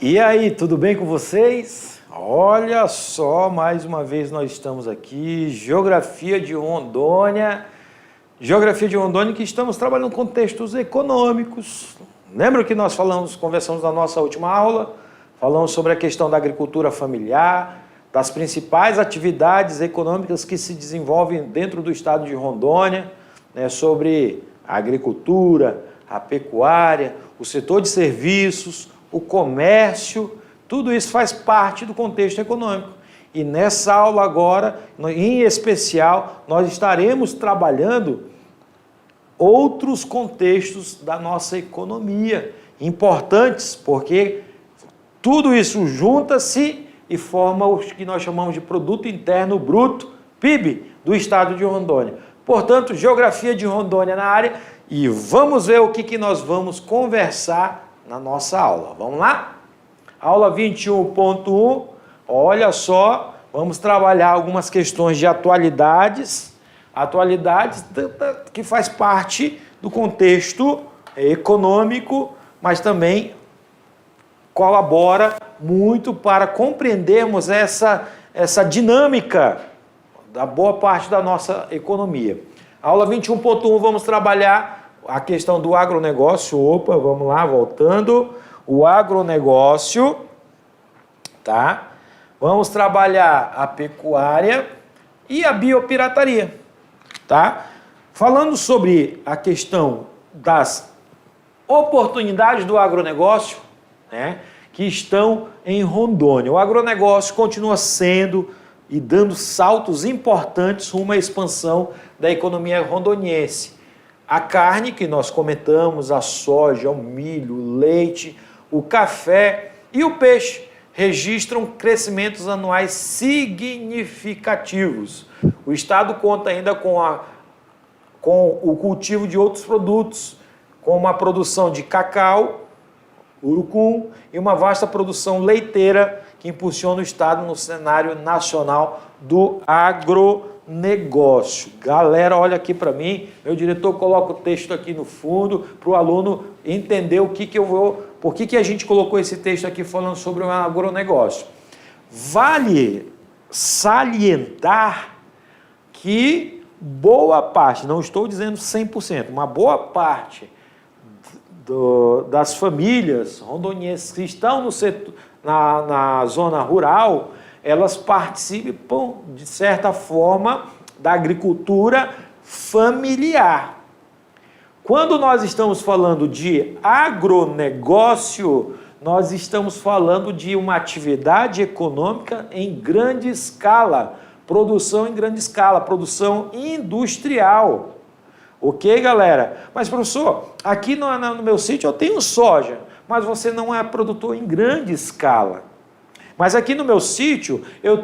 E aí, tudo bem com vocês? Olha só, mais uma vez nós estamos aqui, Geografia de Rondônia. Geografia de Rondônia que estamos trabalhando com textos econômicos. Lembra que nós conversamos na nossa última aula? Falamos sobre a questão da agricultura familiar, das principais atividades econômicas que se desenvolvem dentro do estado de Rondônia, né, sobre a agricultura, a pecuária, o setor de serviços, o comércio, tudo isso faz parte do contexto econômico. E nessa aula agora, em especial, nós estaremos trabalhando outros contextos da nossa economia, importantes, porque tudo isso junta-se e forma o que nós chamamos de Produto Interno Bruto, PIB, do estado de Rondônia. Portanto, Geografia de Rondônia na área, e vamos ver o que nós vamos conversar na nossa aula. Vamos lá? Aula 21.1, olha só, vamos trabalhar algumas questões de atualidades que faz parte do contexto econômico, mas também colabora muito para compreendermos essa dinâmica da boa parte da nossa economia. Aula 21.1, vamos trabalhar a questão do agronegócio. Opa, vamos lá, voltando. O agronegócio, tá? Vamos trabalhar a pecuária e a biopirataria, tá? Falando sobre a questão das oportunidades do agronegócio, né, que estão em Rondônia. O agronegócio continua sendo e dando saltos importantes rumo à expansão da economia rondoniense. A carne, que nós comentamos, a soja, o milho, o leite, o café e o peixe registram crescimentos anuais significativos. O estado conta ainda com o cultivo de outros produtos, como a produção de cacau, urucum e uma vasta produção leiteira que impulsiona o estado no cenário nacional do agronegócio. Galera, olha aqui para mim, meu diretor coloca o texto aqui no fundo para o aluno entender por que a gente colocou esse texto aqui falando sobre o agronegócio. Vale salientar que boa parte, não estou dizendo 100%, uma boa parte das famílias rondonienses que estão no setor, na zona rural, elas participam, de certa forma, da agricultura familiar. Quando nós estamos falando de agronegócio, nós estamos falando de uma atividade econômica em grande escala, produção em grande escala, produção industrial. Ok, galera? Mas, professor, aqui no meu sítio eu tenho soja, mas você não é produtor em grande escala. Mas aqui no meu sítio eu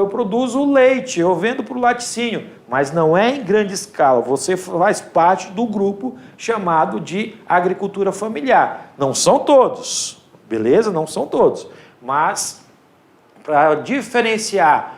produzo leite, eu vendo para o laticínio, mas não é em grande escala. Você faz parte do grupo chamado de agricultura familiar. Não são todos, beleza? Não são todos. Mas para diferenciar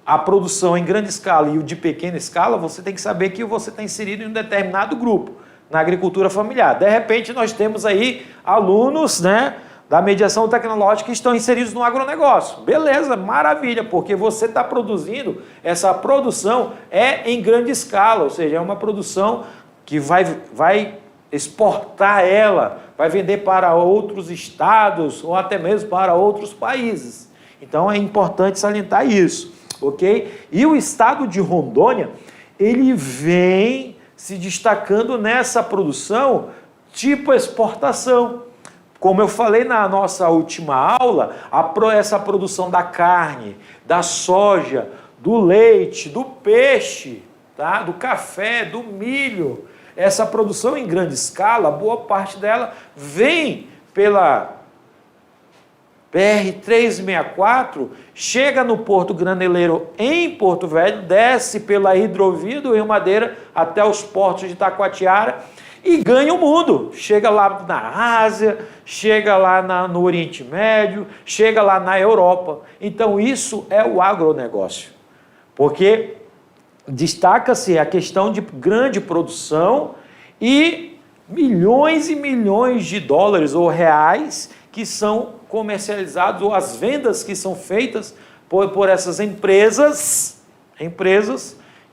a produção em grande escala e o de pequena escala, você tem que saber que você está inserido em um determinado grupo, na agricultura familiar. De repente, nós temos aí alunos, né, da mediação tecnológica que estão inseridos no agronegócio. Beleza, maravilha, porque você está produzindo, essa produção é em grande escala, ou seja, é uma produção que vai exportar ela, vai vender para outros estados ou até mesmo para outros países. Então, é importante salientar isso, ok? E o estado de Rondônia, ele vem se destacando nessa produção tipo exportação. Como eu falei na nossa última aula, essa produção da carne, da soja, do leite, do peixe, tá? Do café, do milho, essa produção em grande escala, boa parte dela vem pela BR-364, chega no Porto Graneleiro em Porto Velho, desce pela hidrovia do Rio Madeira até os portos de Taquatiara e ganha o mundo. Chega lá na Ásia, chega lá no Oriente Médio, chega lá na Europa. Então isso é o agronegócio, porque destaca-se a questão de grande produção e milhões de dólares ou reais que são comercializados, ou as vendas que são feitas por essas empresas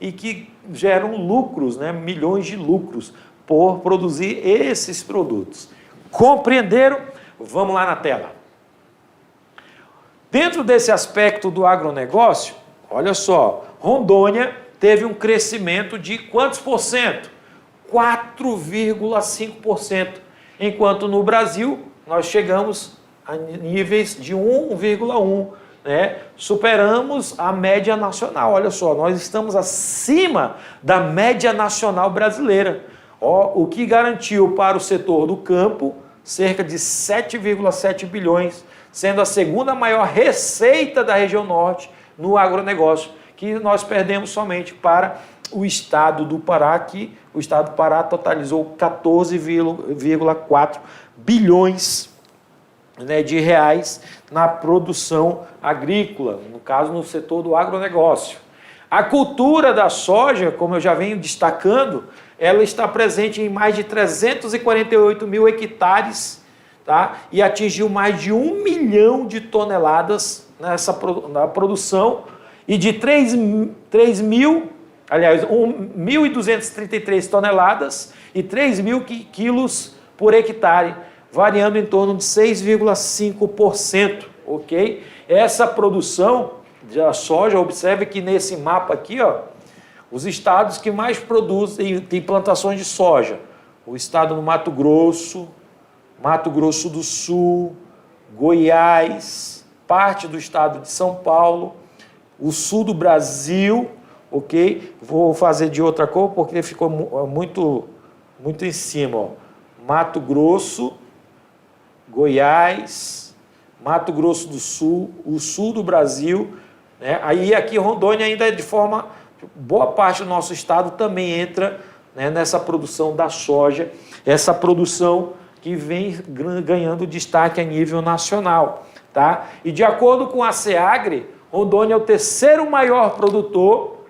e que geram lucros, né, milhões de lucros por produzir esses produtos. Compreenderam? Vamos lá na tela. Dentro desse aspecto do agronegócio, olha só, Rondônia teve um crescimento de quantos por cento? 4,5%, enquanto no Brasil nós chegamos a níveis de 1,1%, né? Superamos a média nacional. Olha só, nós estamos acima da média nacional brasileira, o que garantiu para o setor do campo cerca de 7,7 bilhões, sendo a segunda maior receita da região norte no agronegócio, que nós perdemos somente para o estado do Pará, que o estado do Pará totalizou 14,4 bilhões, né, de reais na produção agrícola, no caso no setor do agronegócio. A cultura da soja, como eu já venho destacando, ela está presente em mais de 348 mil hectares, tá? E atingiu mais de 1 milhão de toneladas na produção e de 1.233 toneladas e 3.000 quilos por hectare, variando em torno de 6,5%, ok? Essa produção da soja, observe que nesse mapa aqui, ó, os estados que mais produzem, tem plantações de soja, o estado do Mato Grosso do Sul, Goiás, parte do estado de São Paulo, o sul do Brasil, ok? Vou fazer de outra cor porque ficou muito em cima, ó. Mato Grosso, Goiás, Mato Grosso do Sul, o sul do Brasil, né? Aí aqui Rondônia ainda de forma, boa parte do nosso estado também entra, né, nessa produção da soja, essa produção que vem ganhando destaque a nível nacional, tá? E de acordo com a SEAGRE, Rondônia é o terceiro maior produtor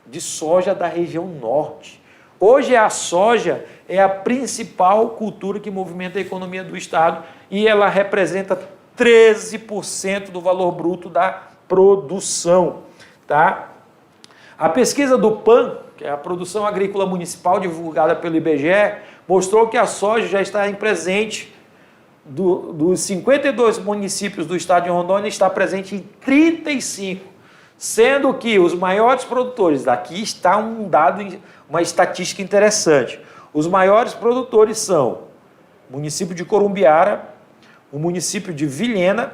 de soja da região norte. Hoje a soja é a principal cultura que movimenta a economia do estado e ela representa 13% do valor bruto da produção, tá? A pesquisa do PAN, que é a Produção Agrícola Municipal, divulgada pelo IBGE, mostrou que a soja já está presente dos 52 municípios do estado de Rondônia, está presente em 35, sendo que os maiores produtores, daqui está um dado, uma estatística interessante, os maiores produtores são o município de Corumbiara, o município de Vilhena,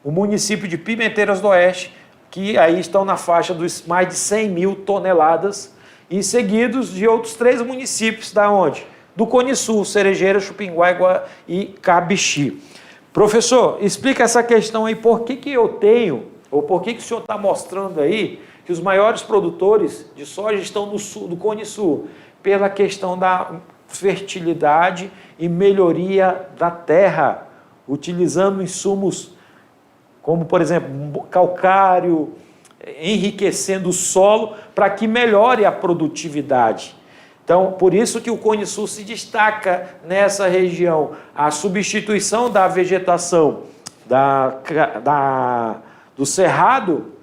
o município de Pimenteiras do Oeste, que aí estão na faixa dos mais de 100 mil toneladas, e seguidos de outros 3 municípios, da onde? Do Cone Sul, Cerejeira, Chupinguá e Cabixi. Professor, explica essa questão aí, por que eu tenho, ou por que o senhor está mostrando aí, que os maiores produtores de soja estão no sul, do Cone Sul, pela questão da fertilidade e melhoria da terra, utilizando insumos como, por exemplo, calcário, enriquecendo o solo para que melhore a produtividade. Então, por isso que o Cone Sul se destaca nessa região. A substituição da vegetação do cerrado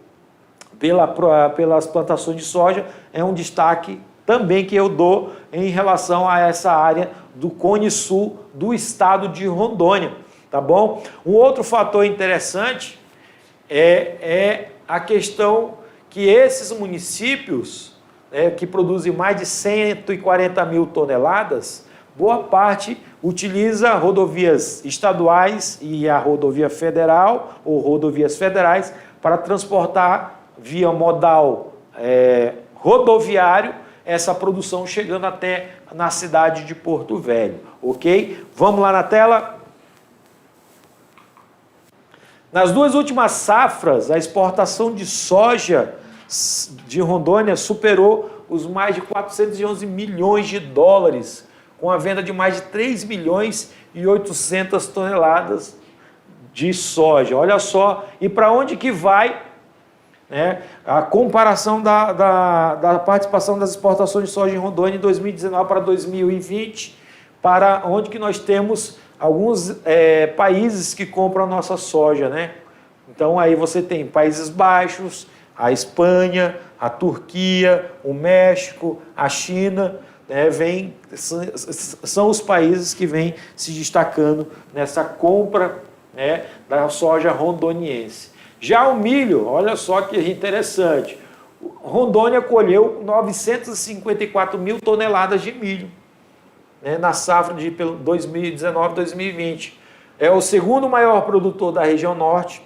pelas plantações de soja é um destaque também que eu dou em relação a essa área do Cone Sul do estado de Rondônia, tá bom? Um outro fator interessante é a questão que esses municípios, que produzem mais de 140 mil toneladas, boa parte utiliza rodovias estaduais e a rodovia federal ou rodovias federais para transportar via modal rodoviário essa produção chegando até na cidade de Porto Velho, ok? Vamos lá na tela. Nas 2 últimas safras, a exportação de soja de Rondônia superou os mais de 411 milhões de dólares, com a venda de mais de 3 milhões e 800 toneladas de soja. Olha só, e para onde que vai, né, a comparação da participação das exportações de soja em Rondônia em 2019 para 2020, para onde que nós temos alguns países que compram a nossa soja, né? Então aí você tem Países Baixos, a Espanha, a Turquia, o México, a China, né? São os países que vêm se destacando nessa compra, né, da soja rondoniense. Já o milho, olha só que interessante, Rondônia colheu 954 mil toneladas de milho, né, na safra de 2019-2020. É o segundo maior produtor da região norte.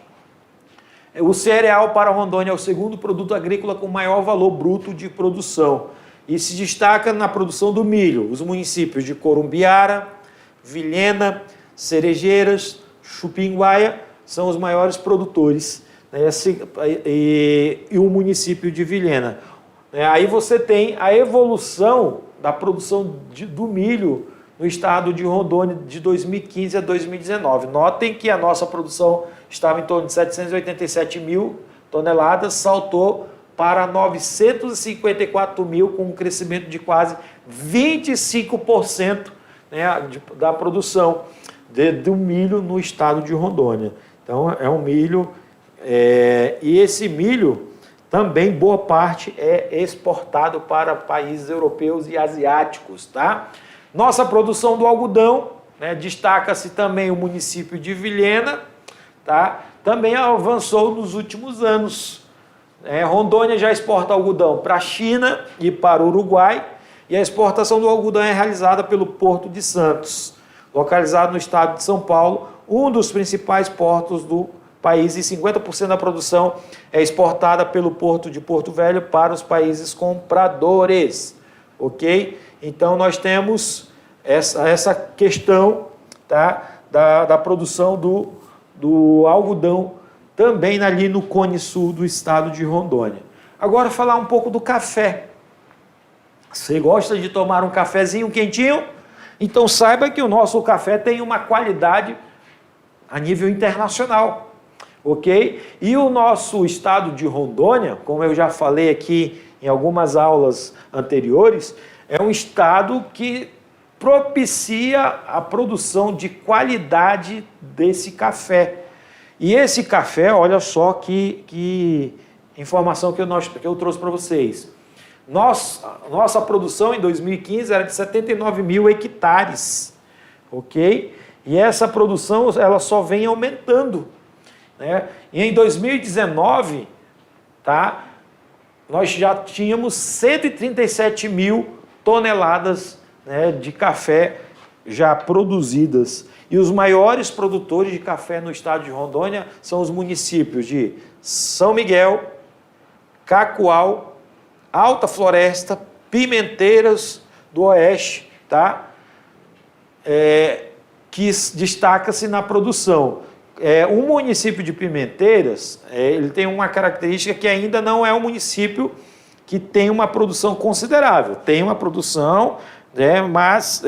O cereal para Rondônia é o segundo produto agrícola com maior valor bruto de produção e se destaca na produção do milho. Os municípios de Corumbiara, Vilhena, Cerejeiras, Chupinguaia são os maiores produtores, né, e o município de Vilhena. Aí você tem a evolução da produção do milho no estado de Rondônia de 2015 a 2019. Notem que a nossa produção estava em torno de 787 mil toneladas, saltou para 954 mil, com um crescimento de quase 25%, né, da produção do milho no estado de Rondônia. Então é um milho, e esse milho também, boa parte, é exportado para países europeus e asiáticos, tá? Nossa produção do algodão, né, destaca-se também o município de Vilhena, tá? Também avançou nos últimos anos. Rondônia já exporta algodão para a China e para o Uruguai, e a exportação do algodão é realizada pelo Porto de Santos, localizado no estado de São Paulo, um dos principais portos do país, e 50% da produção é exportada pelo Porto de Porto Velho para os países compradores, ok? Então nós temos essa questão, tá, da produção do algodão também ali no Cone Sul do estado de Rondônia. Agora falar um pouco do café. Você gosta de tomar um cafezinho quentinho? Então saiba que o nosso café tem uma qualidade a nível internacional, ok? E o nosso estado de Rondônia, como eu já falei aqui em algumas aulas anteriores, é um estado que propicia a produção de qualidade desse café. E esse café, olha só que informação que eu trouxe para vocês. Nossa produção em 2015 era de 79 mil hectares, ok? E essa produção ela só vem aumentando, né? E em 2019, tá, nós já tínhamos 137 mil toneladas, né, de café já produzidas. E os maiores produtores de café no estado de Rondônia são os municípios de São Miguel, Cacoal, Alta Floresta, Pimenteiras do Oeste, tá? Que destaca-se na produção. O município de Pimenteiras, ele tem uma característica que ainda não é um município que tem uma produção considerável. Tem uma produção, né, mas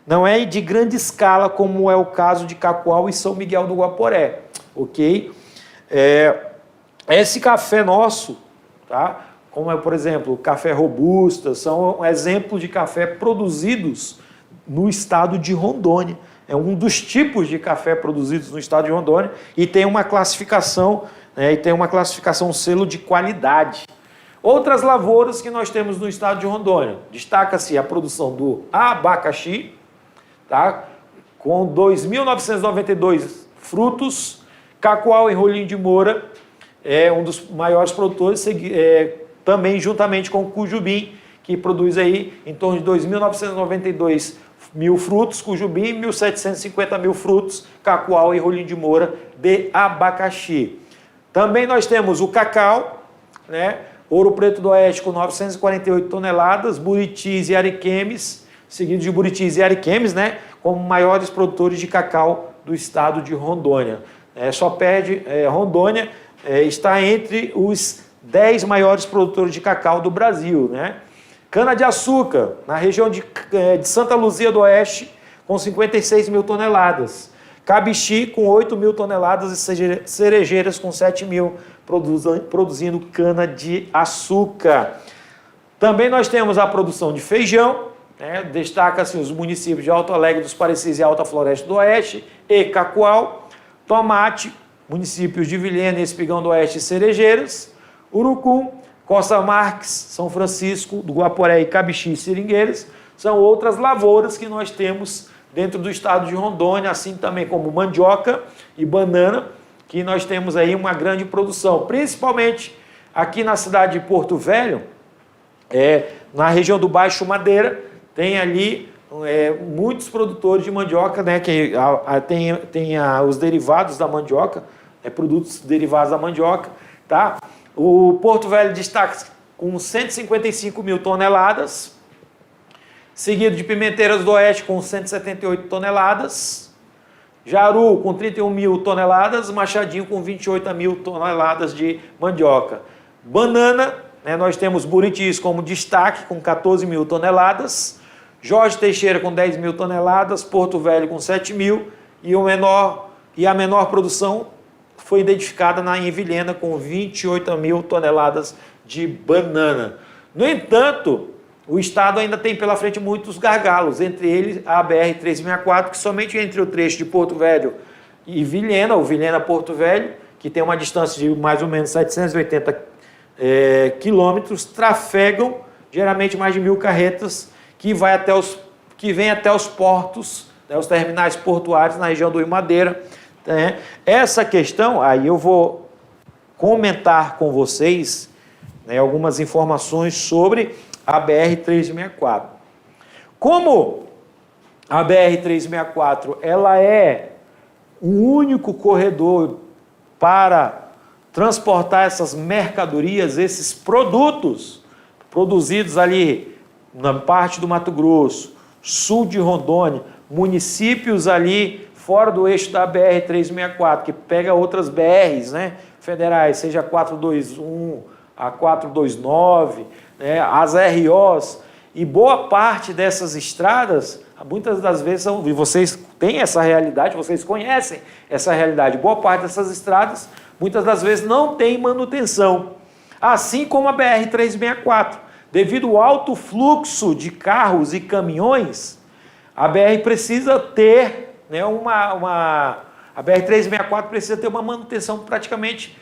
não é de grande escala, como é o caso de Cacoal e São Miguel do Guaporé, ok? Esse café nosso, tá? Como é, por exemplo, o café robusta, são um exemplo de café produzidos no estado de Rondônia. É um dos tipos de café produzidos no estado de Rondônia e tem uma classificação, né, um selo de qualidade. Outras lavouras que nós temos no estado de Rondônia, destaca-se a produção do abacaxi, tá? Com 2.992 frutos. Cacoal em Rolim de Moura é um dos maiores produtores, também juntamente com o Cujubim, que produz aí em torno de 2.992 mil frutos, Cujubim, 1.750 mil frutos, Cacoal e Rolim de Moura de abacaxi. Também nós temos o cacau, né? Ouro Preto do Oeste com 948 toneladas, Buritis e Ariquemes, seguido de Buritis e Ariquemes, né, como maiores produtores de cacau do estado de Rondônia. Só perde, Rondônia está entre os 10 maiores produtores de cacau do Brasil, né? Cana-de-açúcar, na região de Santa Luzia do Oeste, com 56 mil toneladas. Cabixi, com 8 mil toneladas, e Cerejeiras, com 7 mil, produzindo cana-de-açúcar. Também nós temos a produção de feijão, né? Destaca-se os municípios de Alto Alegre dos Parecis e Alta Floresta do Oeste e Cacoal. Tomate, municípios de Vilhena, Espigão do Oeste e Cerejeiras. Urucum, Costa Marques, São Francisco, do Guaporé e Cabixi e Seringueiras. São outras lavouras que nós temos dentro do estado de Rondônia, assim também como mandioca e banana, que nós temos aí uma grande produção, principalmente aqui na cidade de Porto Velho, na região do Baixo Madeira, tem ali muitos produtores de mandioca, né, que tem os derivados da mandioca, produtos derivados da mandioca, tá? O Porto Velho destaca com 155 mil toneladas, seguido de Pimenteiras do Oeste com 178 toneladas, Jaru com 31 mil toneladas, Machadinho com 28 mil toneladas de mandioca. Banana, né, nós temos Buritis como destaque com 14 mil toneladas, Jorge Teixeira com 10 mil toneladas, Porto Velho com 7 mil e a menor produção foi identificada em Vilhena com 28 mil toneladas de banana. No entanto, o estado ainda tem pela frente muitos gargalos, entre eles a BR-364, que somente entre o trecho de Porto Velho e Vilhena, o Vilhena-Porto Velho, que tem uma distância de mais ou menos 780 quilômetros, trafegam geralmente mais de 1.000 carretas que vêm até os portos, né, os terminais portuários na região do Rio Madeira. Né? Essa questão, aí eu vou comentar com vocês, né, algumas informações sobre a BR-364. Como a BR-364 ela é o único corredor para transportar essas mercadorias, esses produtos produzidos ali na parte do Mato Grosso, sul de Rondônia, municípios ali fora do eixo da BR-364, que pega outras BRs, né, federais, seja a 421, a 429, né, as ROs, e boa parte dessas estradas, muitas das vezes, e vocês têm essa realidade, vocês conhecem essa realidade, boa parte dessas estradas, muitas das vezes não tem manutenção, assim como a BR-364. Devido ao alto fluxo de carros e caminhões, a BR precisa ter, né, a BR-364 precisa ter uma manutenção praticamente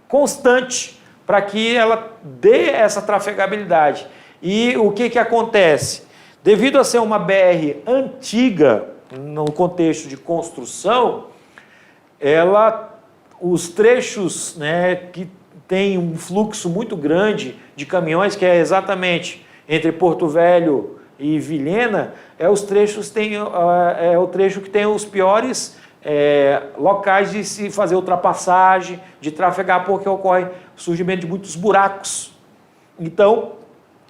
constante para que ela dê essa trafegabilidade. E o que acontece? Devido a ser uma BR antiga, no contexto de construção, os trechos, né, que tem um fluxo muito grande de caminhões, que é exatamente entre Porto Velho e Vilhena, o trecho que tem os piores locais de se fazer ultrapassagem, de trafegar, porque ocorre o surgimento de muitos buracos. Então,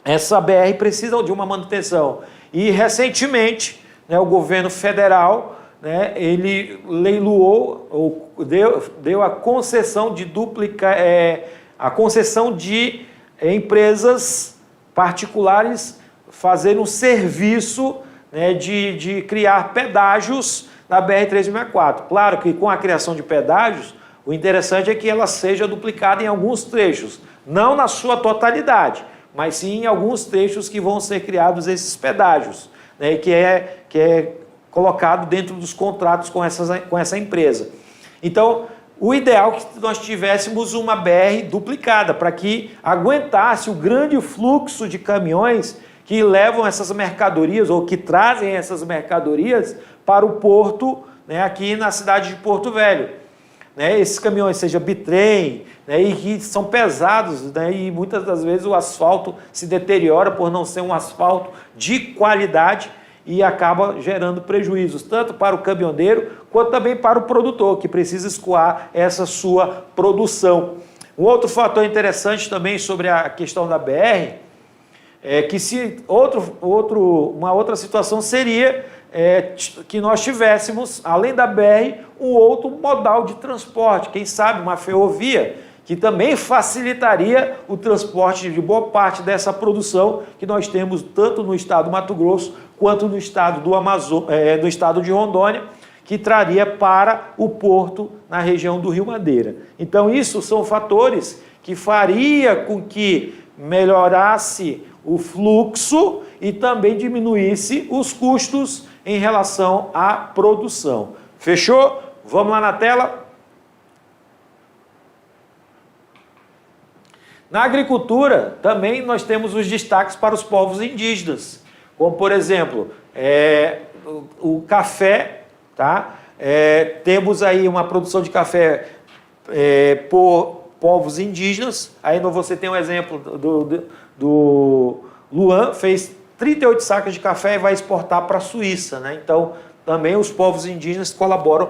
essa BR precisa de uma manutenção. E, recentemente, né, o governo federal, né, ele leiloou, ou deu a concessão de empresas particulares fazerem um serviço, né, de criar pedágios na BR-364. Claro que com a criação de pedágios, o interessante é que ela seja duplicada em alguns trechos, não na sua totalidade, mas sim em alguns trechos que vão ser criados esses pedágios, né, que é colocado dentro dos contratos com essa empresa. Então, o ideal é que nós tivéssemos uma BR duplicada, para que aguentasse o grande fluxo de caminhões que levam essas mercadorias, ou que trazem essas mercadorias para o porto, né, aqui na cidade de Porto Velho. Né, esses caminhões, seja bitrem, né, e que são pesados, né, e muitas das vezes o asfalto se deteriora por não ser um asfalto de qualidade e acaba gerando prejuízos, tanto para o caminhoneiro, quanto também para o produtor, que precisa escoar essa sua produção. Um outro fator interessante também sobre a questão da BR, é que uma outra situação seria que nós tivéssemos, além da BR, um outro modal de transporte, quem sabe uma ferrovia, que também facilitaria o transporte de boa parte dessa produção que nós temos tanto no estado do Mato Grosso quanto no estado no estado de Rondônia, que traria para o porto na região do Rio Madeira. Então isso são fatores que faria com que melhorasse o fluxo e também diminuísse os custos em relação à produção. Fechou? Vamos lá na tela. Na agricultura, também nós temos os destaques para os povos indígenas, como, por exemplo, o café, tá? Temos aí uma produção de café por povos indígenas. Aí você tem um exemplo do Luan, fez 38 sacas de café e vai exportar para a Suíça, né? Então, também os povos indígenas colaboram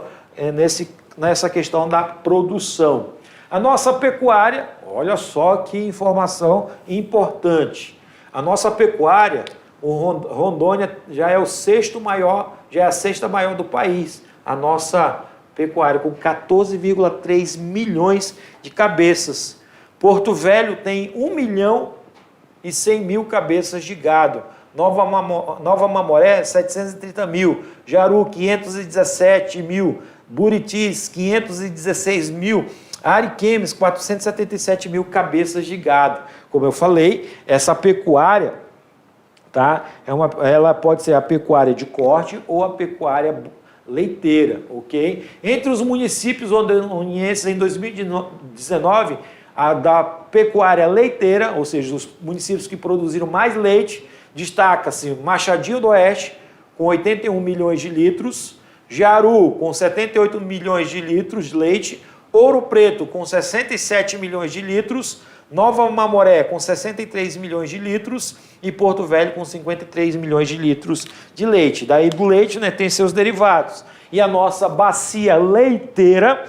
nessa questão da produção. A nossa pecuária, olha só que informação importante. A nossa pecuária, Rondônia já é o sexto maior, já é a sexta maior do país. A nossa pecuária com 14,3 milhões de cabeças. Porto Velho tem 1.100.000 cabeças de gado. Nova Mamoré, 730 mil. Jaru, 517 mil. Buritis, 516 mil. Ariquemes, 477 mil cabeças de gado. Como eu falei, essa pecuária, tá? Ela pode ser a pecuária de corte ou a pecuária leiteira, ok? Entre os municípios rondonienses em 2019, a da pecuária leiteira, ou seja, os municípios que produziram mais leite, destaca-se Machadinho do Oeste, com 81 milhões de litros, Jaru, com 78 milhões de litros de leite, Ouro Preto, com 67 milhões de litros, Nova Mamoré, com 63 milhões de litros e Porto Velho, com 53 milhões de litros de leite. Daí do leite, né, tem seus derivados. E a nossa bacia leiteira,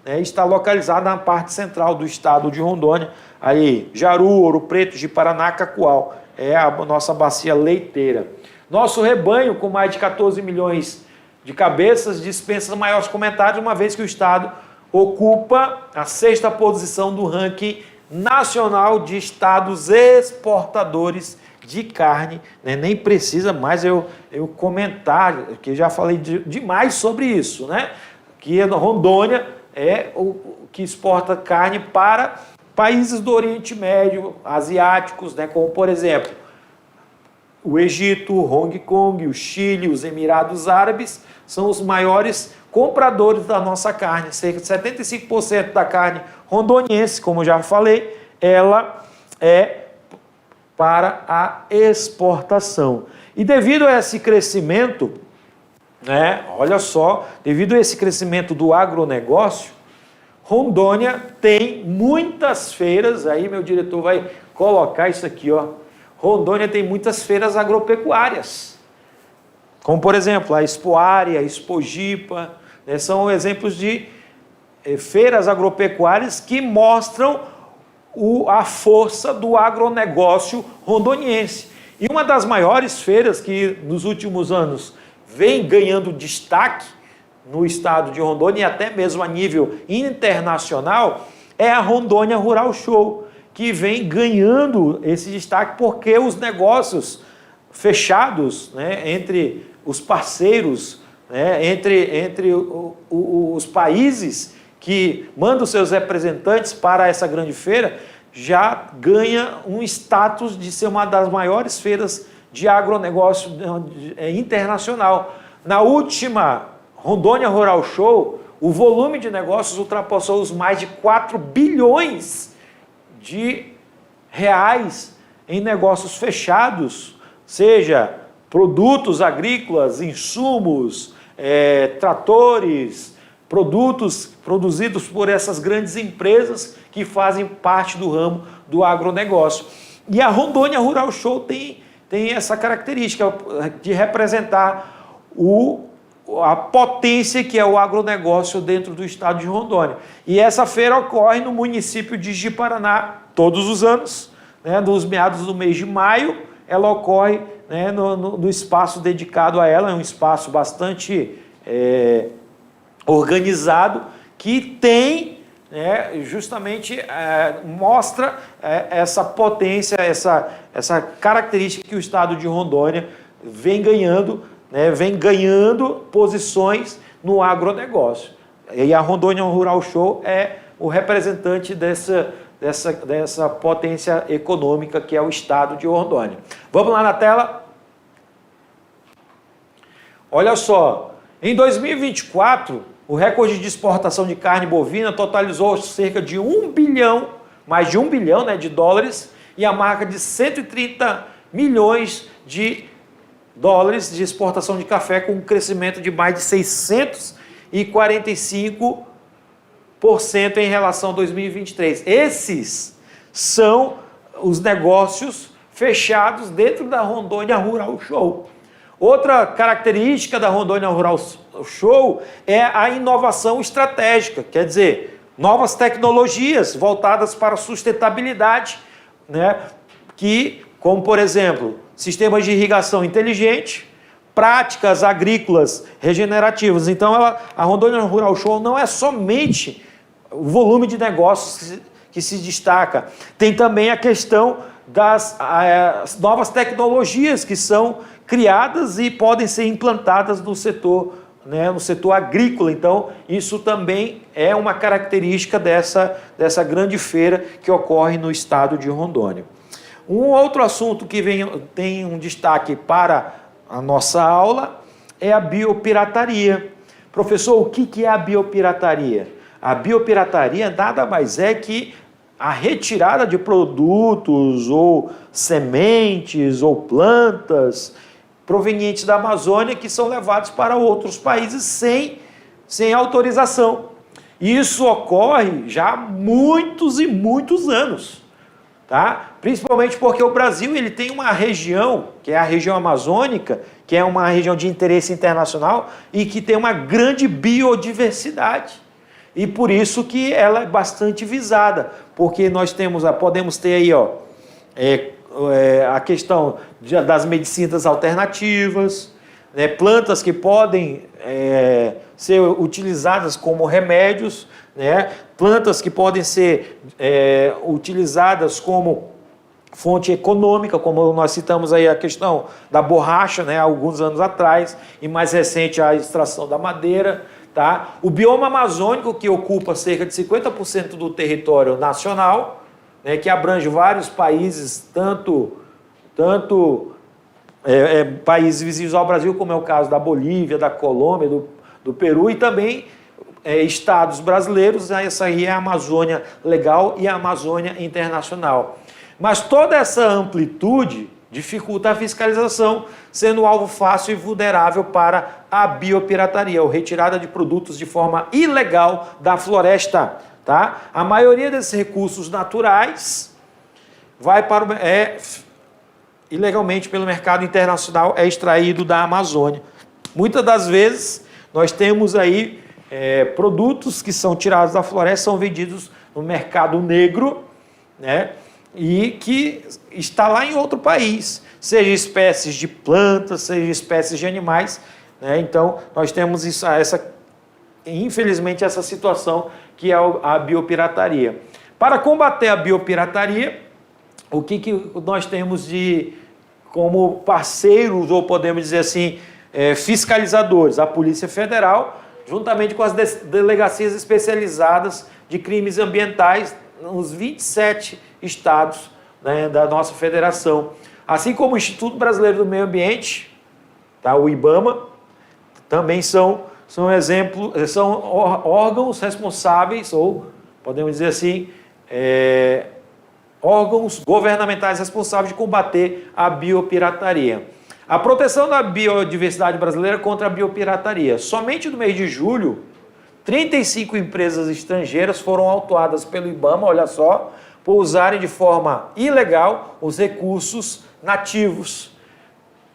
né, está localizada na parte central do estado de Rondônia, aí Jaru, Ouro Preto, Ji-Paraná, Cacoal. É a nossa bacia leiteira. Nosso rebanho, com mais de 14 milhões de cabeças, dispensa maiores comentários, uma vez que o estado ocupa a sexta posição do ranking nacional de estados exportadores de carne, né? Nem precisa mais eu comentar, que já falei demais sobre isso, né? Que Rondônia é o que exporta carne para países do Oriente Médio, asiáticos, né? Como, por exemplo, o Egito, Hong Kong, o Chile, os Emirados Árabes, são os maiores compradores da nossa carne. Cerca de 75% da carne rondoniense, como eu já falei, ela é para a exportação. E devido a esse crescimento, né, olha só, devido a esse crescimento do agronegócio, Rondônia tem muitas feiras, aí meu diretor vai colocar isso aqui, ó. Rondônia tem muitas feiras agropecuárias, como por exemplo a Expoária, a Expojipa, né, são exemplos de feiras agropecuárias que mostram a força do agronegócio rondoniense. E uma das maiores feiras que nos últimos anos vem ganhando destaque no estado de Rondônia e até mesmo a nível internacional é a Rondônia Rural Show, que vem ganhando esse destaque porque os negócios fechados, né, entre os parceiros, né, entre os países que mandam seus representantes para essa grande feira, já ganha um status de ser uma das maiores feiras de agronegócio internacional. Na última Rondônia Rural Show, o volume de negócios ultrapassou os mais de 4 bilhões de reais em negócios fechados, seja produtos agrícolas, insumos, tratores, produtos produzidos por essas grandes empresas que fazem parte do ramo do agronegócio. E a Rondônia Rural Show tem essa característica de representar a potência que é o agronegócio dentro do estado de Rondônia. E essa feira ocorre no município de Ji-Paraná todos os anos, né, nos meados do mês de maio. Ela ocorre, né, no espaço dedicado a ela, é um espaço bastante organizado, que tem, né, justamente mostra essa potência, essa característica que o estado de Rondônia vem ganhando, né, vem ganhando posições no agronegócio. E a Rondônia Rural Show é o representante dessa potência econômica que é o estado de Rondônia. Vamos lá na tela? Olha só, em 2024, o recorde de exportação de carne bovina totalizou cerca de 1 bilhão, mais de 1 bilhão, né, de dólares, e a marca de 130 milhões de dólares de exportação de café, com um crescimento de mais de 645% em relação a 2023. Esses são os negócios fechados dentro da Rondônia Rural Show. Outra característica da Rondônia Rural Show é a inovação estratégica, quer dizer, novas tecnologias voltadas para a sustentabilidade, né? Como por exemplo, sistemas de irrigação inteligente, práticas agrícolas regenerativas. Então, a Rondônia Rural Show não é somente o volume de negócios que se destaca, tem também a questão das novas tecnologias que são criadas e podem ser implantadas no setor, né, no setor agrícola. Então, isso também é uma característica dessa grande feira que ocorre no estado de Rondônia. Um outro assunto que tem um destaque para a nossa aula é a biopirataria. Professor, o que é a biopirataria? A biopirataria nada mais é que a retirada de produtos ou sementes ou plantas provenientes da Amazônia que são levados para outros países sem autorização. Isso ocorre já há muitos e muitos anos, tá? Principalmente porque o Brasil ele tem uma região, que é a região amazônica, que é uma região de interesse internacional e que tem uma grande biodiversidade. E por isso que ela é bastante visada, porque nós podemos ter aí a questão das medicinas alternativas, né, plantas que podem ser utilizadas como remédios, né, plantas que podem ser utilizadas como fonte econômica, como nós citamos aí a questão da borracha, né, há alguns anos atrás, e mais recente a extração da madeira. Tá? O bioma amazônico, que ocupa cerca de 50% do território nacional, né, que abrange vários países, tanto países vizinhos ao Brasil, como é o caso da Bolívia, da Colômbia, do Peru, e também estados brasileiros. Essa aí é a Amazônia Legal e a Amazônia Internacional. Mas toda essa amplitude dificulta a fiscalização, sendo alvo fácil e vulnerável para a biopirataria, ou retirada de produtos de forma ilegal da floresta. Tá? A maioria desses recursos naturais vai ilegalmente pelo mercado internacional, é extraído da Amazônia. Muitas das vezes nós temos aí produtos que são tirados da floresta, são vendidos no mercado negro, né? E que está lá em outro país, seja espécies de plantas, seja espécies de animais, né? Então, nós temos infelizmente, essa situação que é a biopirataria. Para combater a biopirataria, o que nós temos como parceiros, ou podemos dizer assim, fiscalizadores? A Polícia Federal, juntamente com as delegacias especializadas de crimes ambientais nos 27 estados, né, da nossa federação. Assim como o Instituto Brasileiro do Meio Ambiente, tá, o IBAMA, também são órgãos responsáveis, ou podemos dizer assim, órgãos governamentais responsáveis de combater a biopirataria. A proteção da biodiversidade brasileira contra a biopirataria. Somente no mês de julho, 35 empresas estrangeiras foram autuadas pelo IBAMA, olha só, por usarem de forma ilegal os recursos nativos.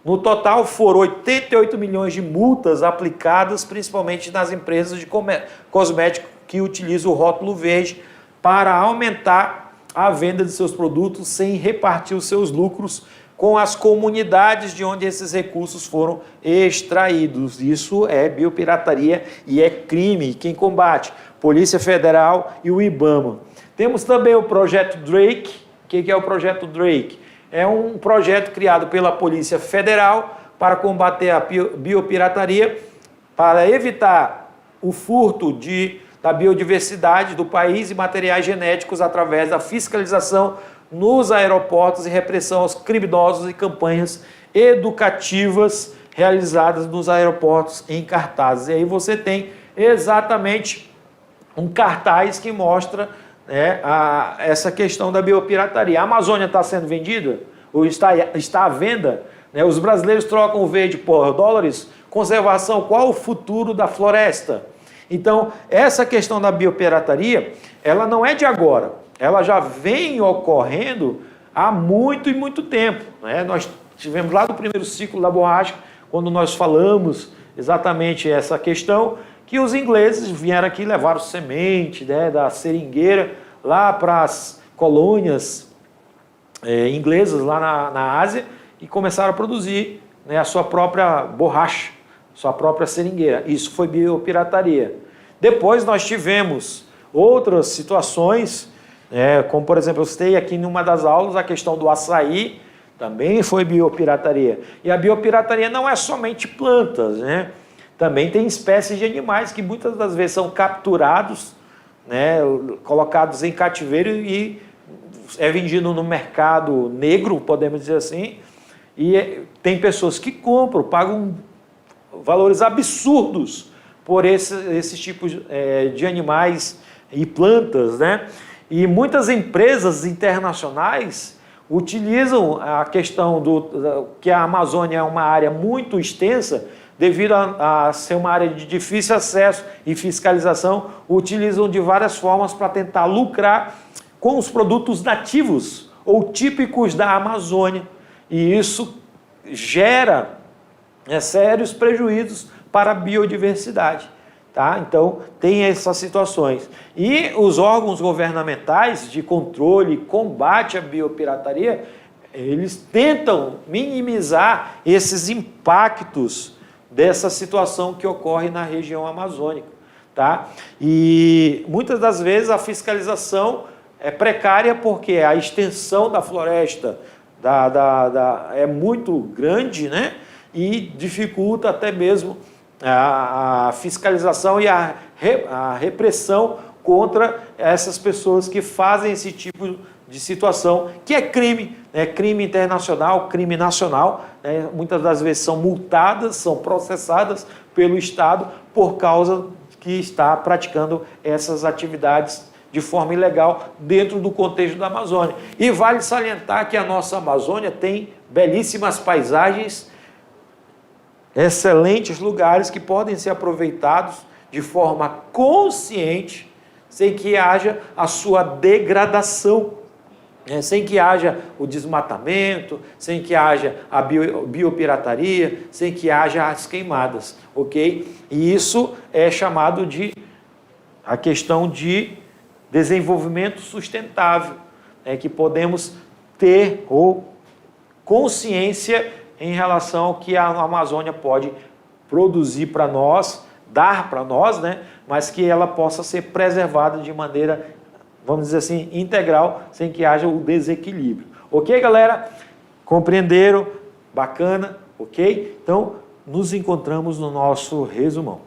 No total, foram 88 milhões de multas aplicadas, principalmente nas empresas de cosméticos que utilizam o rótulo verde para aumentar a venda de seus produtos sem repartir os seus lucros com as comunidades de onde esses recursos foram extraídos. Isso é biopirataria e é crime. Quem combate? Polícia Federal e o IBAMA. Temos também o projeto Drake. O que é o projeto Drake? É um projeto criado pela Polícia Federal para combater a biopirataria, para evitar o furto da biodiversidade do país e materiais genéticos através da fiscalização nos aeroportos e repressão aos criminosos e campanhas educativas realizadas nos aeroportos em cartazes. E aí você tem exatamente um cartaz que mostra, né, essa questão da biopirataria. A Amazônia está sendo vendida? Ou está à venda? Né? Os brasileiros trocam o verde por dólares? Conservação, qual o futuro da floresta? Então, essa questão da biopirataria, ela não é de agora. Ela já vem ocorrendo há muito e muito tempo. Né? Nós tivemos lá no primeiro ciclo da borracha, quando nós falamos exatamente essa questão, que os ingleses vieram aqui e levaram semente, né, da seringueira lá para as colônias inglesas lá na Ásia e começaram a produzir, né, a sua própria borracha, sua própria seringueira. Isso foi biopirataria. Depois nós tivemos outras situações, como por exemplo, eu citei aqui em uma das aulas a questão do açaí, também foi biopirataria. E a biopirataria não é somente plantas, né? Também tem espécies de animais que muitas das vezes são capturados, né, colocados em cativeiro e é vendido no mercado negro, podemos dizer assim, e tem pessoas que compram, pagam valores absurdos por esses tipos de animais e plantas, né? E muitas empresas internacionais utilizam a questão que a Amazônia é uma área muito extensa, devido a ser uma área de difícil acesso e fiscalização, utilizam de várias formas para tentar lucrar com os produtos nativos ou típicos da Amazônia. E isso gera sérios prejuízos para a biodiversidade. Tá? Então, tem essas situações. E os órgãos governamentais de controle e combate à biopirataria, eles tentam minimizar esses impactos dessa situação que ocorre na região amazônica. Tá? E muitas das vezes a fiscalização é precária porque a extensão da floresta é muito grande, né? E dificulta até mesmo a fiscalização e a repressão contra essas pessoas que fazem esse tipo de situação, que é crime, né? Crime internacional, crime nacional, né? Muitas das vezes são multadas, são processadas pelo Estado por causa que está praticando essas atividades de forma ilegal dentro do contexto da Amazônia. E vale salientar que a nossa Amazônia tem belíssimas paisagens, excelentes lugares que podem ser aproveitados de forma consciente, sem que haja a sua degradação, sem que haja o desmatamento, sem que haja a biopirataria, sem que haja as queimadas, ok? E isso é chamado de a questão de desenvolvimento sustentável, que podemos ter ou consciência em relação ao que a Amazônia pode produzir para nós, dar para nós, né? Mas que ela possa ser preservada de maneira, vamos dizer assim, integral, sem que haja o desequilíbrio. Ok, galera? Compreenderam? Bacana? Ok? Então, nos encontramos no nosso resumão.